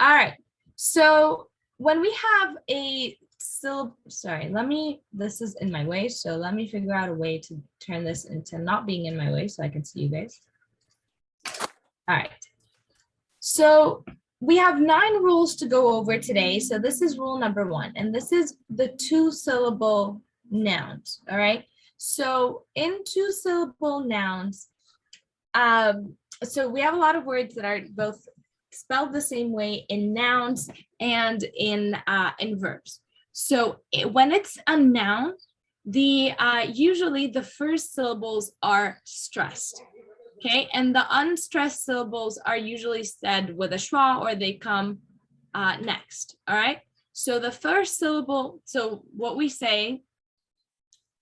All right. So when we have a syllable, sorry, this is in my way. So let me figure out a way to turn this into not being in my way so I can see you guys. All right. So we have 9 rules to go over today. So this is rule number 1, and this is the 2-syllable nouns. All right. So in 2-syllable nouns, so we have a lot of words that are both spelled the same way in nouns and in verbs. So when it's a noun, usually the first syllables are stressed. Okay, and the unstressed syllables are usually said with a schwa, or they come next. All right. So the first syllable, so what we say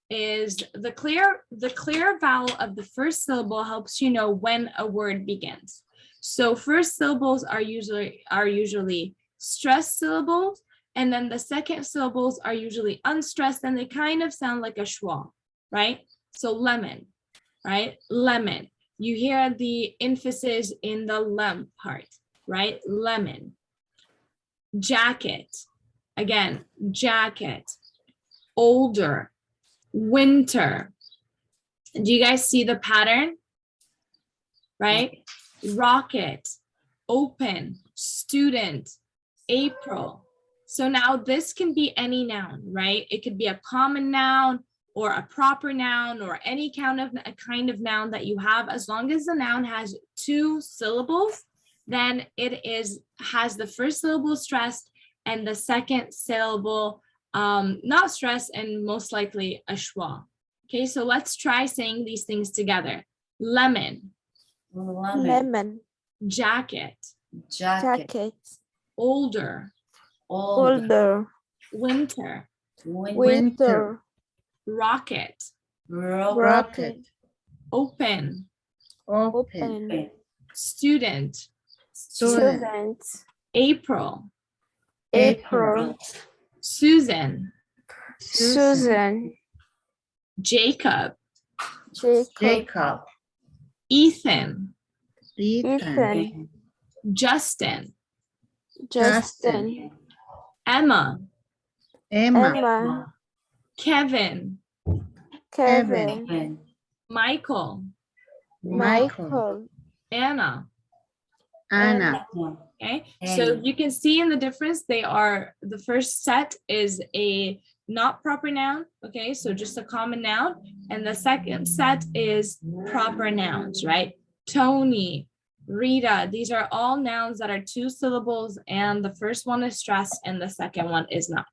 is the clear vowel of the first syllable helps you know when a word begins. So first syllables are usually stressed syllables, and then the second syllables are usually unstressed, and they kind of sound like a schwa, right? So lemon, right? Lemon. You hear the emphasis in the lem part, right? Lemon. Jacket. Again, jacket. Older. Winter. Do you guys see the pattern? Right? Rocket. Open. Student. April. So now this can be any noun, right? It could be a common noun, or a proper noun, or any kind of noun that you have. As long as the noun has 2 syllables, then it has the first syllable stressed and the second syllable not stressed, and most likely a schwa. Okay, so let's try saying these things together. Lemon. Lemon. Jacket. Jacket. Older. Older. Winter. Winter. Rocket. Rocket. Open. Open. Student. Student. April. April. Susan. Susan. Jacob. Jacob. Ethan. Ethan. Justin. Justin. Emma. Emma. Kevin. Kevin. Michael. Michael. Anna. Anna. Okay, so you can see in the difference, the first set is a not proper noun, okay, so just a common noun, and the second set is proper nouns, right? Tony, Rita, these are all nouns that are 2 syllables, and the first one is stressed and the second one is not.